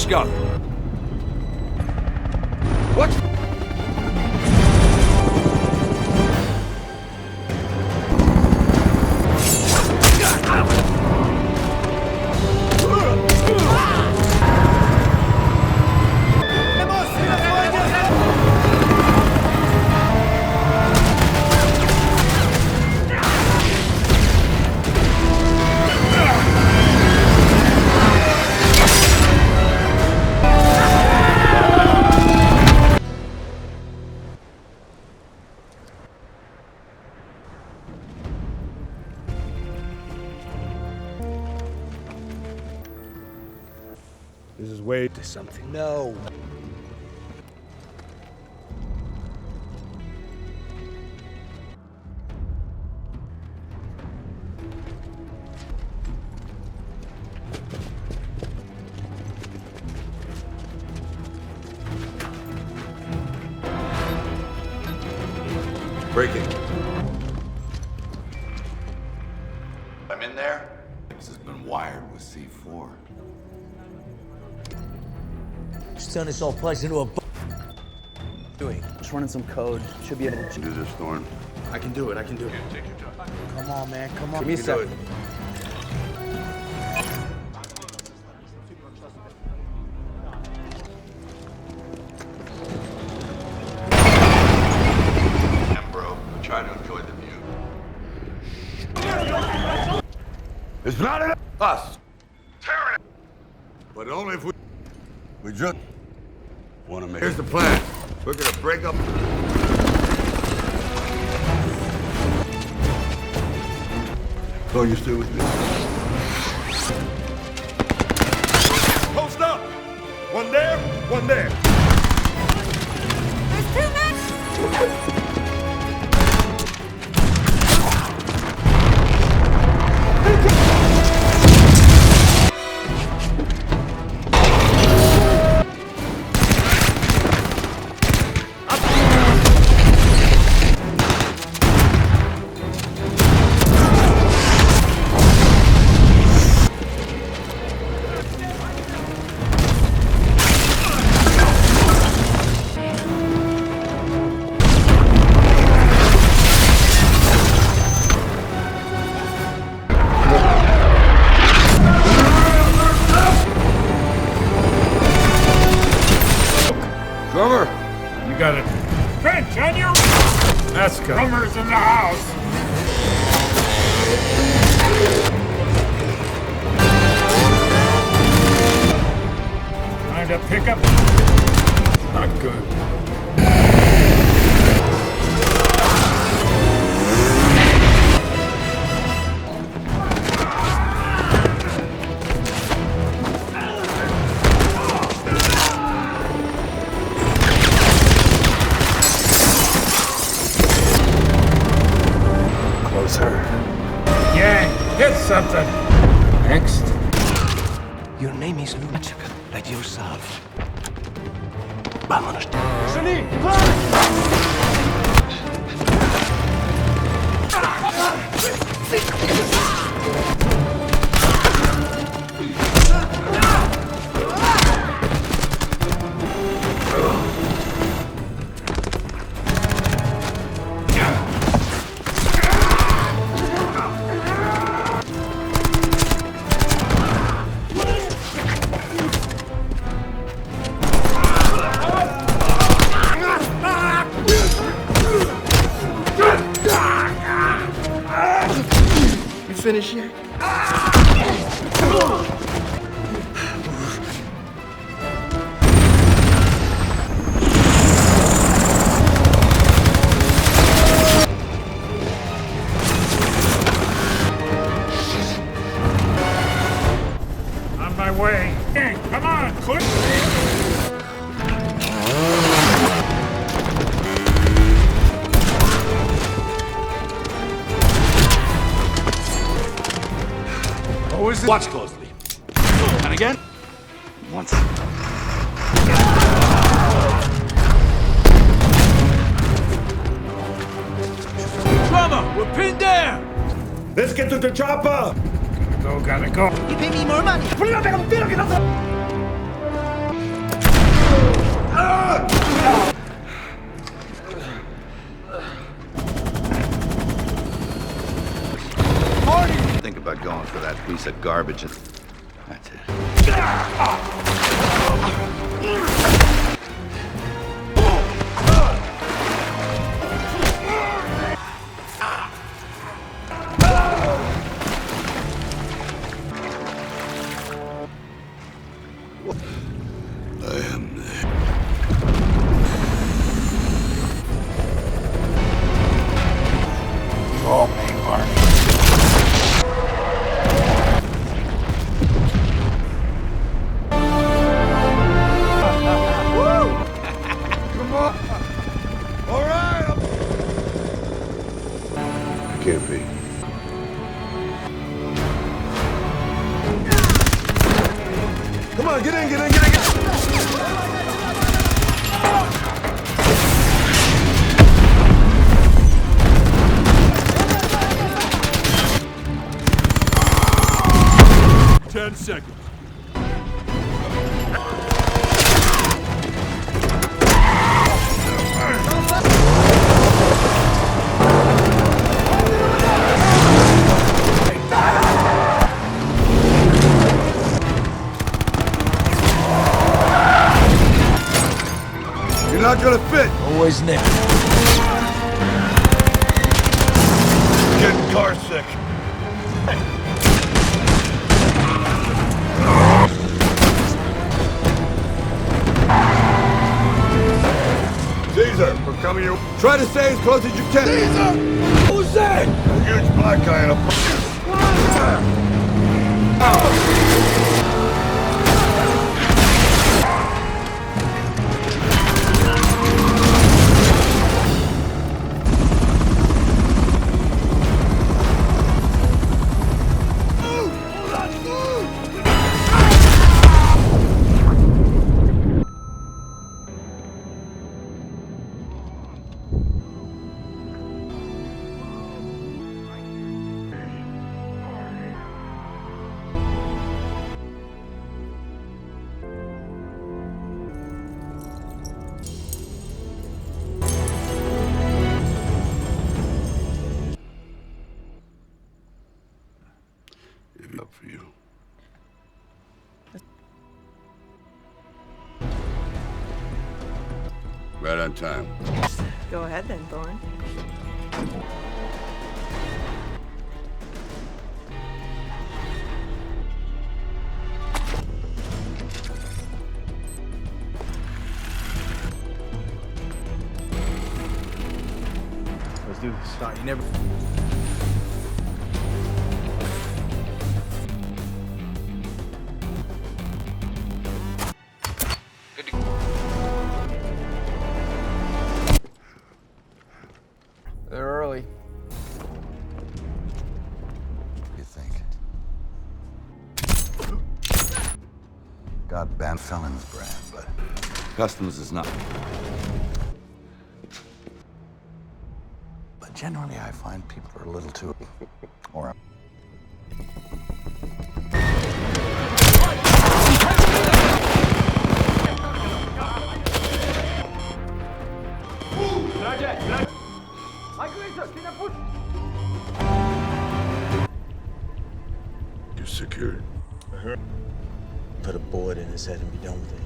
Let's go. What? This is way to something. No. Break it. I'm in there. This has been wired with C4. Just turn this all place into a doing. Just running some code. Should be able to Do this, Thorne. I can do it. Take your time. Come on, man. Come on. Give me a second. And bro, try to enjoy the view. It's not enough. Us. Tearing it. But only if we just want to make. Here's the plan. We're gonna break up. So you still with me? Post up. One there, one there. There's too much! Drummer. You got it. Trench, on your... Let's go. Drummer's in the house. Time to pick up... Not good. Closer. Yeah, hit something. Next. Your name is Lunatic, like yourself. Vámonos. Finish here. On my way. Hey, come on, quick. Watch closely. And again. Once. Drummer, we're pinned down. Let's get to the chopper. Gotta go. You pay me more money. Think about going for that piece of garbage. That's it. I am there. Draw me, Barney. Can't be. Come on, get in, get in, get in, get in! 10 seconds. You're not gonna fit! Always next. Getting car sick. Caesar, we're coming here. Try to stay as close as you can. Caesar! Who's that? A huge black guy in a... Up for you. Right on time. Go ahead then, Thorne. Let's do this. Thought you never. They're early. You think? God ban felons brand, but customs is not. But generally, I find people are a little too, or. You secured. Put a bullet in his head and be done with it.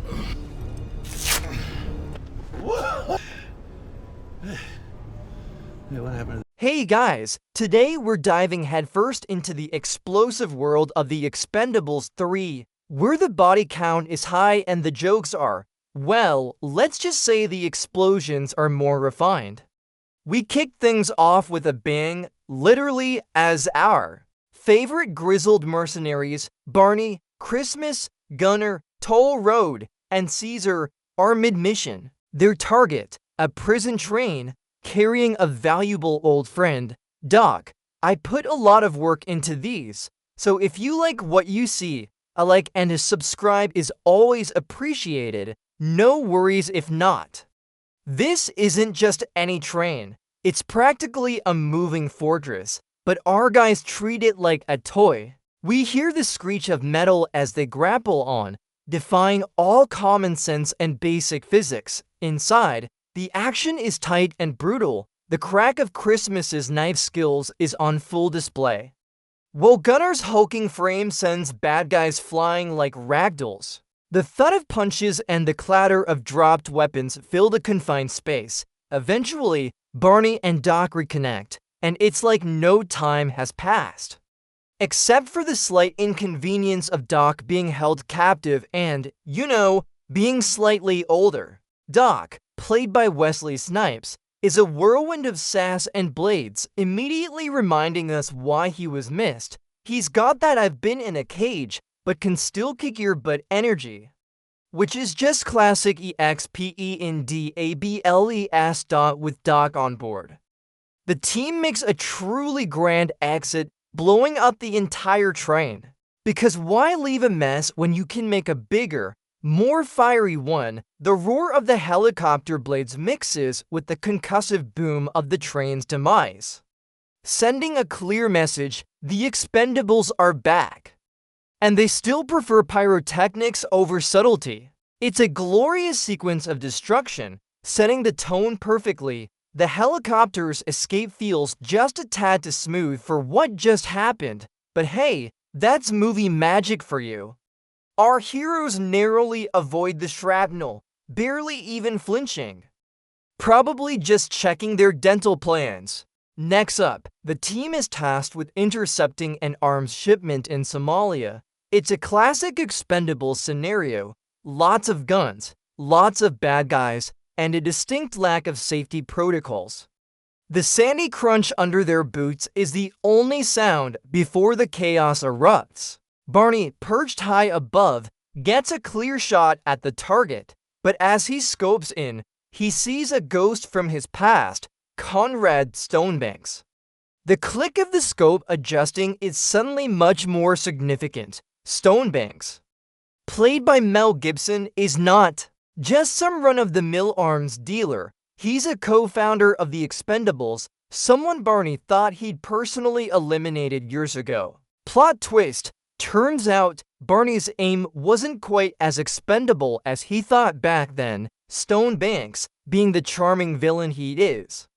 Hey, what happened? Hey guys, today we're diving headfirst into the explosive world of the Expendables 3, where the body count is high and the jokes are, well, let's just say the explosions are more refined. We kick things off with a bang, literally as our favorite grizzled mercenaries, Barney, Christmas, Gunner, Toll Road, and Caesar are mid-mission. Their target, a prison train, carrying a valuable old friend, Doc. I put a lot of work into these, so if you like what you see, a like and a subscribe is always appreciated. No worries if not. This isn't just any train. It's practically a moving fortress, but our guys treat it like a toy. We hear the screech of metal as they grapple on, defying all common sense and basic physics. Inside, the action is tight and brutal. The crack of Christmas's knife skills is on full display, while Gunner's hulking frame sends bad guys flying like ragdolls. The thud of punches and the clatter of dropped weapons fill the confined space. Eventually, Barney and Doc reconnect, and it's like no time has passed, except for the slight inconvenience of Doc being held captive and, being slightly older. Doc, played by Wesley Snipes, is a whirlwind of sass and blades, immediately reminding us why he was missed. He's got that "I've been in a cage, but can still kick your butt" energy, which is just classic EXPENDABLES. With Doc on board, the team makes a truly grand exit, blowing up the entire train. Because why leave a mess when you can make a bigger, more fiery one? The roar of the helicopter blades mixes with the concussive boom of the train's demise, sending a clear message: the Expendables are back. And they still prefer pyrotechnics over subtlety. It's a glorious sequence of destruction, setting the tone perfectly. The helicopter's escape feels just a tad too smooth for what just happened, but hey, that's movie magic for you. Our heroes narrowly avoid the shrapnel, barely even flinching, probably just checking their dental plans. Next up, the team is tasked with intercepting an arms shipment in Somalia. It's a classic Expendables scenario: lots of guns, lots of bad guys, and a distinct lack of safety protocols. The sandy crunch under their boots is the only sound before the chaos erupts. Barney, perched high above, gets a clear shot at the target, but as he scopes in, he sees a ghost from his past, Conrad Stonebanks. The click of the scope adjusting is suddenly much more significant. Stonebanks, played by Mel Gibson, is not just some run-of-the-mill arms dealer. He's a co-founder of the Expendables, someone Barney thought he'd personally eliminated years ago. Plot twist: turns out Barney's aim wasn't quite as expendable as he thought back then. Stonebanks, being the charming villain he is,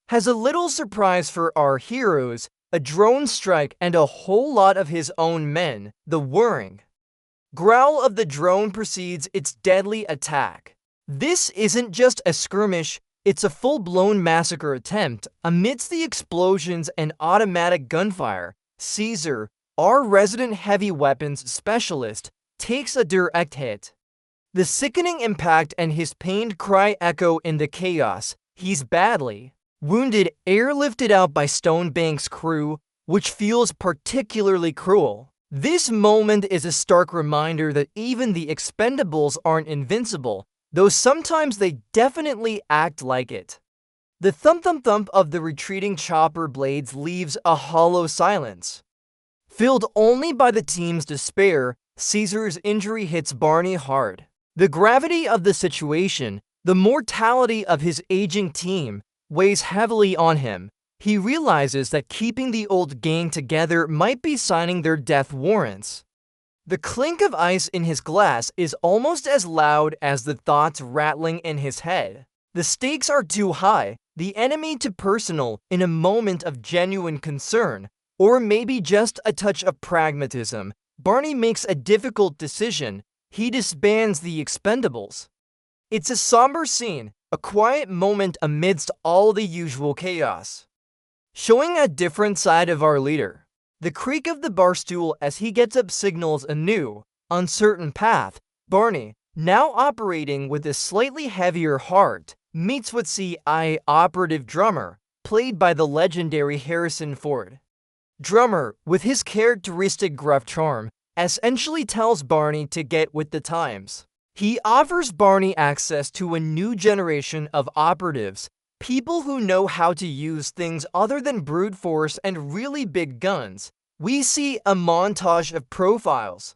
has a little surprise for our heroes: a drone strike and a whole lot of his own men. The whirring growl of the drone precedes its deadly attack. This isn't just a skirmish, it's a full-blown massacre attempt. Amidst the explosions and automatic gunfire, Caesar, our resident heavy weapons specialist, takes a direct hit. The sickening impact and his pained cry echo in the chaos. He's badly wounded, airlifted out by Stonebanks' crew, which feels particularly cruel. This moment is a stark reminder that even the Expendables aren't invincible, though sometimes they definitely act like it. The thump-thump-thump of the retreating chopper blades leaves a hollow silence, filled only by the team's despair. Caesar's injury hits Barney hard. The gravity of the situation, the mortality of his aging team, weighs heavily on him. He realizes that keeping the old gang together might be signing their death warrants. The clink of ice in his glass is almost as loud as the thoughts rattling in his head. The stakes are too high, the enemy too personal. In a moment of genuine concern, or maybe just a touch of pragmatism, Barney makes a difficult decision. He disbands the Expendables. It's a somber scene, a quiet moment amidst all the usual chaos, showing a different side of our leader. The creak of the bar stool as he gets up signals a new, uncertain path. Barney, now operating with a slightly heavier heart, meets with CI operative Drummer, played by the legendary Harrison Ford. Drummer, with his characteristic gruff charm, essentially tells Barney to get with the times. He offers Barney access to a new generation of operatives, people who know how to use things other than brute force and really big guns. We see a montage of profiles,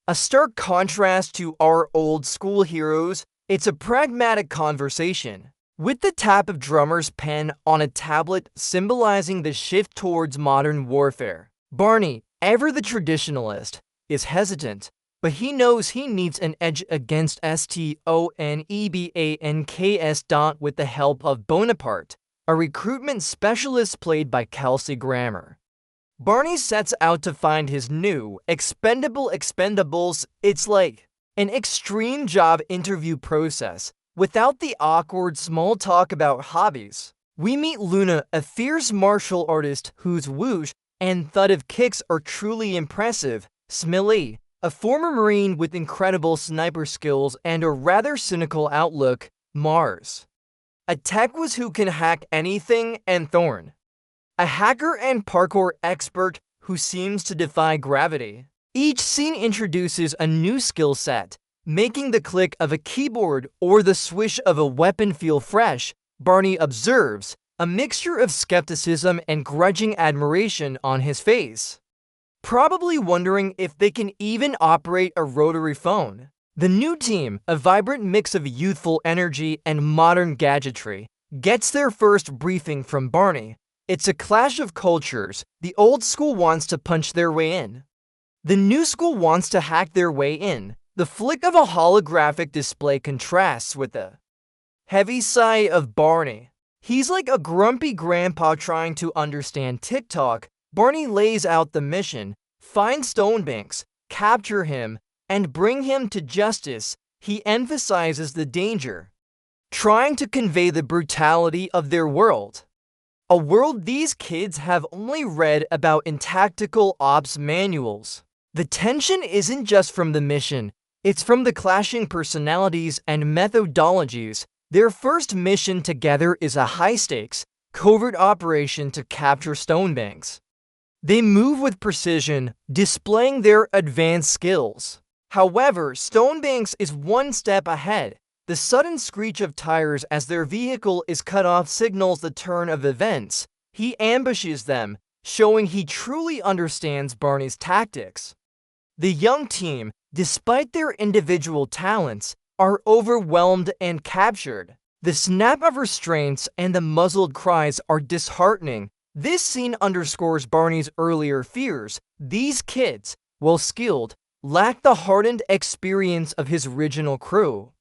a stark contrast to our old school heroes. It's a pragmatic conversation, with the tap of Drummer's pen on a tablet symbolizing the shift towards modern warfare. Barney, ever the traditionalist, is hesitant, but he knows he needs an edge against Stonebanks with the help of Bonaparte, a recruitment specialist played by Kelsey Grammer. Barney sets out to find his new, expendable Expendables. It's like an extreme job interview process, without the awkward small talk about hobbies. We meet Luna, a fierce martial artist whose whoosh and thud of kicks are truly impressive. Smiley, a former Marine with incredible sniper skills and a rather cynical outlook. Mars, a techwizard who can hack anything. And Thorn, a hacker and parkour expert who seems to defy gravity. Each scene introduces a new skill set, making the click of a keyboard or the swish of a weapon feel fresh. Barney observes, a mixture of skepticism and grudging admiration on his face, probably wondering if they can even operate a rotary phone. The new team, a vibrant mix of youthful energy and modern gadgetry, gets their first briefing from Barney. It's a clash of cultures. The old school wants to punch their way in. The new school wants to hack their way in. The flick of a holographic display contrasts with the heavy sigh of Barney. He's like a grumpy grandpa trying to understand TikTok. Barney lays out the mission: find Stonebanks, capture him, and bring him to justice. He emphasizes the danger, trying to convey the brutality of their world. A world these kids have only read about in tactical ops manuals. The tension isn't just from the mission, it's from the clashing personalities and methodologies. Their first mission together is a high-stakes, covert operation to capture Stonebanks. They move with precision, displaying their advanced skills. However, Stonebanks is one step ahead. The sudden screech of tires as their vehicle is cut off signals the turn of events. He ambushes them, showing he truly understands Barney's tactics. The young team, despite their individual talents, are overwhelmed and captured. The snap of restraints and the muzzled cries are disheartening. This scene underscores Barney's earlier fears. These kids, while skilled, lack the hardened experience of his original crew.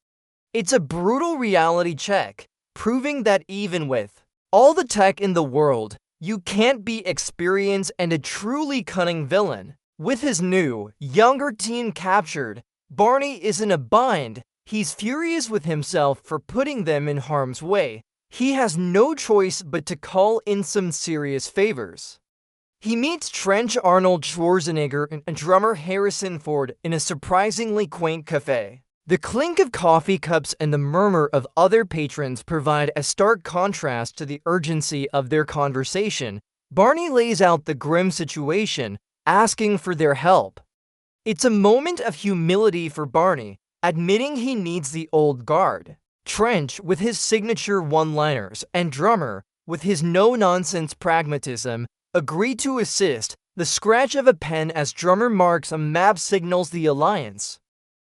It's a brutal reality check, proving that even with all the tech in the world, you can't be experienced and a truly cunning villain. With his new, younger team captured, Barney is in a bind. He's furious with himself for putting them in harm's way. He has no choice but to call in some serious favors. He meets Trench Arnold Schwarzenegger and drummer Harrison Ford in a surprisingly quaint cafe. The clink of coffee cups and the murmur of other patrons provide a stark contrast to the urgency of their conversation. Barney lays out the grim situation, asking for their help. It's a moment of humility for Barney, admitting he needs the old guard. Trench, with his signature one-liners, and Drummer, with his no-nonsense pragmatism, agree to assist. The scratch of a pen as Drummer marks a map signals the alliance.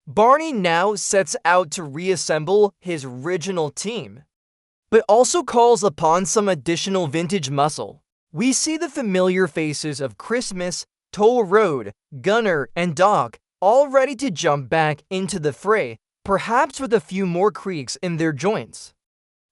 Barney now sets out to reassemble his original team, but also calls upon some additional vintage muscle. We see the familiar faces of Christmas, Toll Road, Gunner, and Doc, all ready to jump back into the fray, perhaps with a few more creaks in their joints.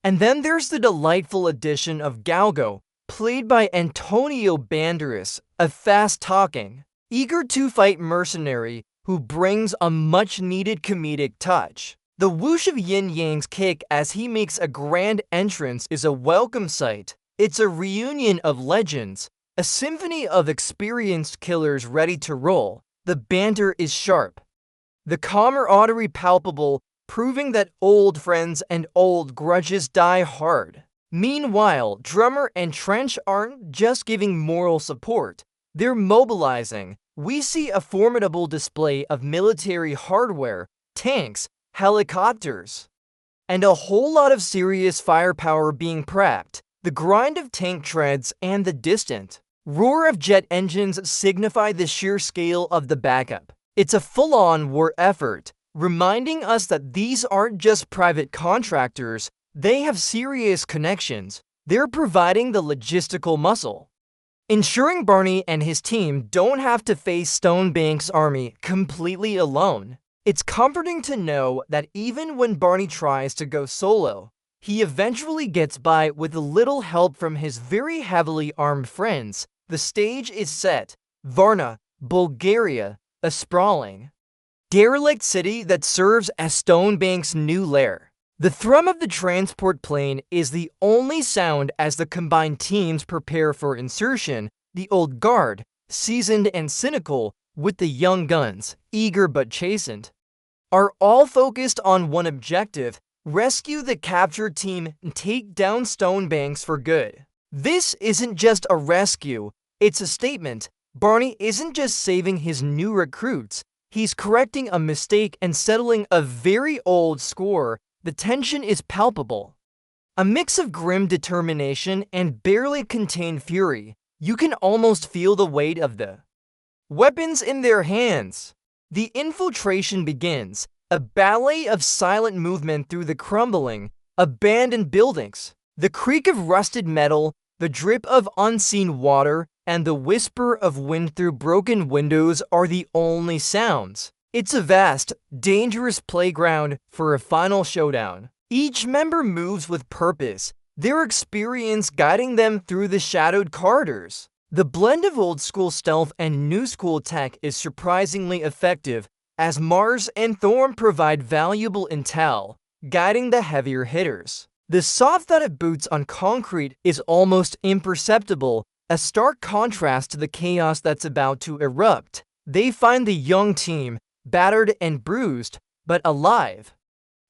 And then there's the delightful addition of Galgo, played by Antonio Banderas, a fast-talking, eager-to-fight mercenary who brings a much-needed comedic touch. The whoosh of Yin Yang's kick as he makes a grand entrance is a welcome sight. It's a reunion of legends, a symphony of experienced killers ready to roll. The banter is sharp, the camaraderie palpable, proving that old friends and old grudges die hard. Meanwhile, Drummer and Trench aren't just giving moral support, they're mobilizing. We see a formidable display of military hardware, tanks, helicopters, and a whole lot of serious firepower being prepped. The grind of tank treads and the distant roar of jet engines signify the sheer scale of the backup. It's a full-on war effort, reminding us that these aren't just private contractors, they have serious connections. They're providing the logistical muscle. ensuring Barney and his team don't have to face Stonebanks' army completely alone. It's comforting to know that even when Barney tries to go solo, he eventually gets by with a little help from his very heavily armed friends. The stage is set, Varna, Bulgaria, a sprawling, derelict city that serves as Stonebanks' new lair. The thrum of the transport plane is the only sound as the combined teams prepare for insertion, the old guard, seasoned and cynical, with the young guns, eager but chastened, are all focused on one objective: rescue the captured team and take down Stonebanks for good. This isn't just a rescue, it's a statement. Barney isn't just saving his new recruits, he's correcting a mistake and settling a very old score. The tension is palpable. A mix of grim determination and barely contained fury. You can almost feel the weight of the weapons in their hands. The infiltration begins, a ballet of silent movement through the crumbling, abandoned buildings. The creak of rusted metal, the drip of unseen water, and the whisper of wind through broken windows are the only sounds. It's a vast, dangerous playground for a final showdown. Each member moves with purpose, their experience guiding them through the shadowed corridors. The blend of old-school stealth and new-school tech is surprisingly effective, as Mars and Thorn provide valuable intel, guiding the heavier hitters. The soft thud of boots on concrete is almost imperceptible, a stark contrast to the chaos that's about to erupt. They find the young team, battered and bruised, but alive,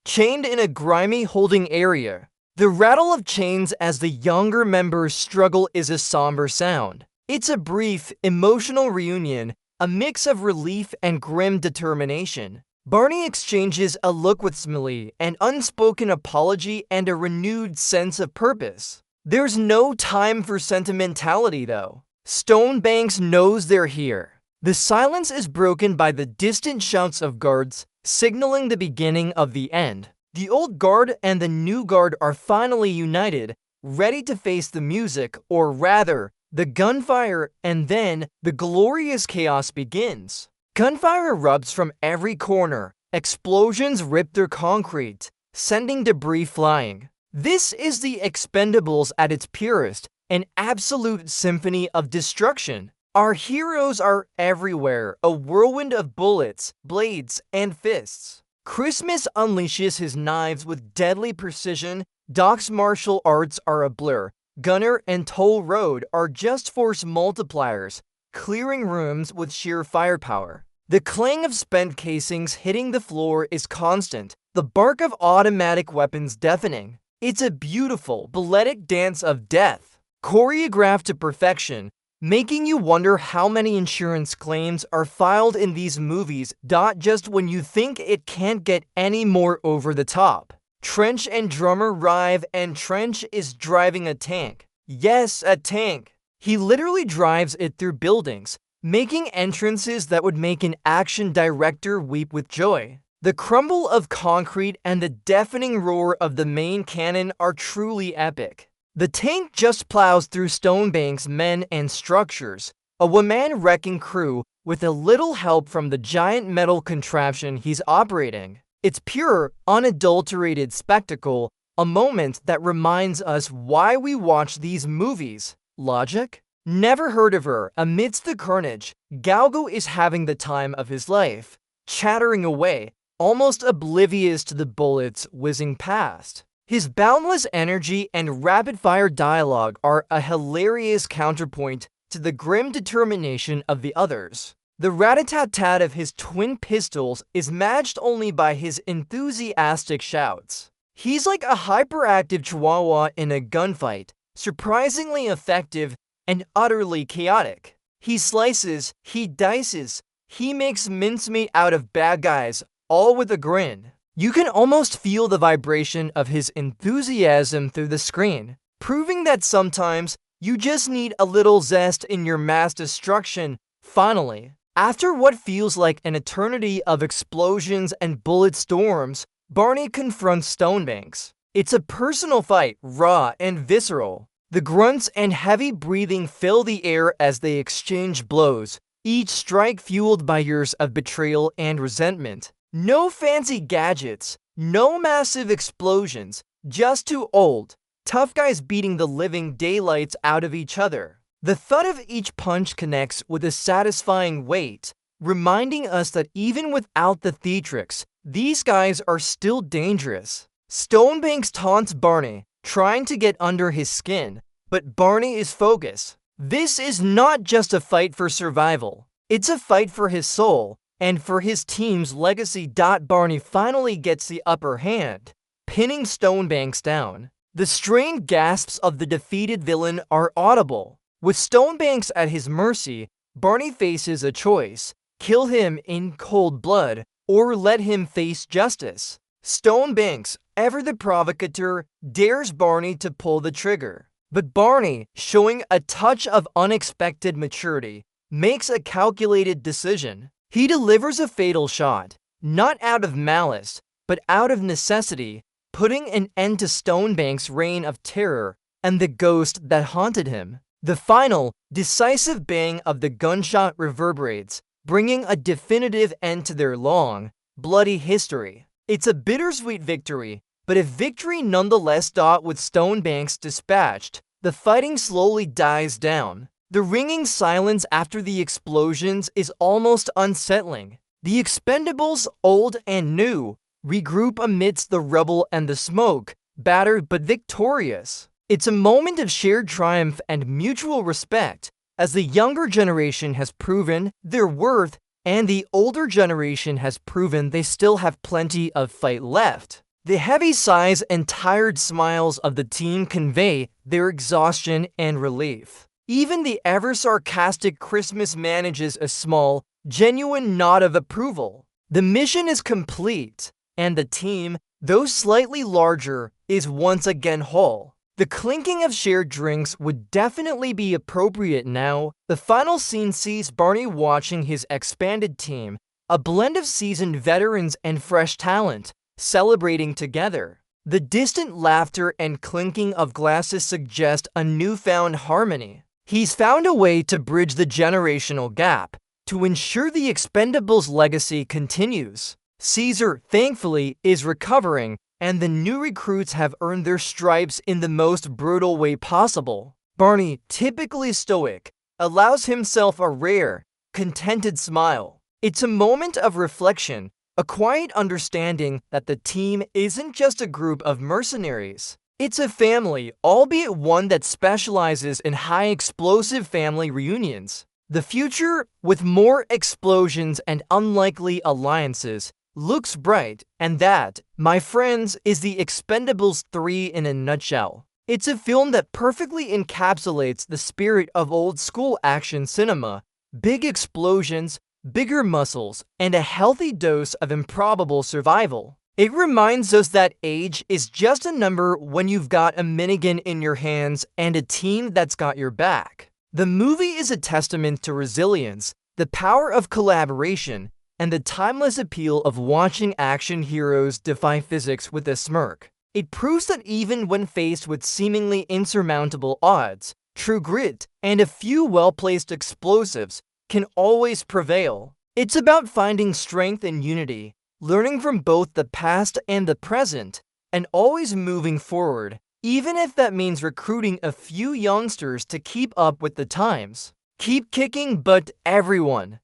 chained in a grimy holding area. The rattle of chains as the younger members struggle is a somber sound. It's a brief, emotional reunion, a mix of relief and grim determination. Barney exchanges a look with Smiley, an unspoken apology and a renewed sense of purpose. There's no time for sentimentality, though. Stonebanks knows they're here. The silence is broken by the distant shouts of guards, signaling the beginning of the end. The old guard and the new guard are finally united, ready to face the music, or rather, the gunfire, and then the glorious chaos begins. Gunfire erupts from every corner. Explosions rip through concrete, sending debris flying. This is the Expendables at its purest, an absolute symphony of destruction. Our heroes are everywhere, a whirlwind of bullets, blades, and fists. Christmas unleashes his knives with deadly precision. Doc's martial arts are a blur. Gunner and Toll Road are just force multipliers, clearing rooms with sheer firepower. The clang of spent casings hitting the floor is constant, the bark of automatic weapons deafening. It's a beautiful, balletic dance of death, choreographed to perfection, making you wonder how many insurance claims are filed in these movies. Just when you think it can't get any more over the top. Trench and drummer arrive, and Trench is driving a tank. Yes, a tank. He literally drives it through buildings, making entrances that would make an action director weep with joy. The crumble of concrete and the deafening roar of the main cannon are truly epic. The tank just plows through Stonebanks' men and structures, a one-man wrecking crew with a little help from the giant metal contraption he's operating. It's pure, unadulterated spectacle, a moment that reminds us why we watch these movies. Logic? Never heard of her. Amidst the carnage, Galgo is having the time of his life, chattering away, almost oblivious to the bullets whizzing past. His boundless energy and rapid-fire dialogue are a hilarious counterpoint to the grim determination of the others. The rat-a-tat-tat of his twin pistols is matched only by his enthusiastic shouts. He's like a hyperactive chihuahua in a gunfight, surprisingly effective and utterly chaotic. He slices, he dices, he makes mincemeat out of bad guys, all with a grin. You can almost feel the vibration of his enthusiasm through the screen, proving that sometimes you just need a little zest in your mass destruction. Finally, after what feels like an eternity of explosions and bullet storms, Barney confronts Stonebanks. It's a personal fight, raw and visceral. The grunts and heavy breathing fill the air as they exchange blows, each strike fueled by years of betrayal and resentment. No fancy gadgets, no massive explosions, just two old, tough guys beating the living daylights out of each other. The thud of each punch connects with a satisfying weight, reminding us that even without the theatrics, these guys are still dangerous. Stonebanks taunts Barney, trying to get under his skin, but Barney is focused. This is not just a fight for survival, it's a fight for his soul and for his team's legacy. Barney finally gets the upper hand, pinning Stonebanks down. The strained gasps of the defeated villain are audible. With Stonebanks at his mercy, Barney faces a choice: kill him in cold blood or let him face justice. Stonebanks, ever the provocateur, dares Barney to pull the trigger. But Barney, showing a touch of unexpected maturity, makes a calculated decision. He delivers a fatal shot, not out of malice, but out of necessity, putting an end to Stonebanks' reign of terror and the ghost that haunted him. The final, decisive bang of the gunshot reverberates, bringing a definitive end to their long, bloody history. It's a bittersweet victory, but a victory nonetheless. With Stonebanks dispatched, the fighting slowly dies down. The ringing silence after the explosions is almost unsettling. The Expendables, old and new, regroup amidst the rubble and the smoke, battered but victorious. It's a moment of shared triumph and mutual respect, as the younger generation has proven their worth and the older generation has proven they still have plenty of fight left. The heavy sighs and tired smiles of the team convey their exhaustion and relief. Even the ever-sarcastic Christmas manages a small, genuine nod of approval. The mission is complete, and the team, though slightly larger, is once again whole. The clinking of shared drinks would definitely be appropriate now. The final scene sees Barney watching his expanded team, a blend of seasoned veterans and fresh talent, celebrating together. The distant laughter and clinking of glasses suggest a newfound harmony. He's found a way to bridge the generational gap to ensure the Expendables legacy continues. Caesar, thankfully, is recovering, and the new recruits have earned their stripes in the most brutal way possible. Barney, typically stoic, allows himself a rare, contented smile. It's a moment of reflection, a quiet understanding that the team isn't just a group of mercenaries. It's a family, albeit one that specializes in high-explosive family reunions. The future, with more explosions and unlikely alliances, looks bright, and that, my friends, is the Expendables 3 in a nutshell. It's a film that perfectly encapsulates the spirit of old-school action cinema: big explosions, bigger muscles, and a healthy dose of improbable survival. It reminds us that age is just a number when you've got a minigun in your hands and a team that's got your back. The movie is a testament to resilience, the power of collaboration, and the timeless appeal of watching action heroes defy physics with a smirk. It proves that even when faced with seemingly insurmountable odds, true grit and a few well-placed explosives can always prevail. It's about finding strength and unity, learning from both the past and the present, and always moving forward, even if that means recruiting a few youngsters to keep up with the times. Keep kicking butt, everyone!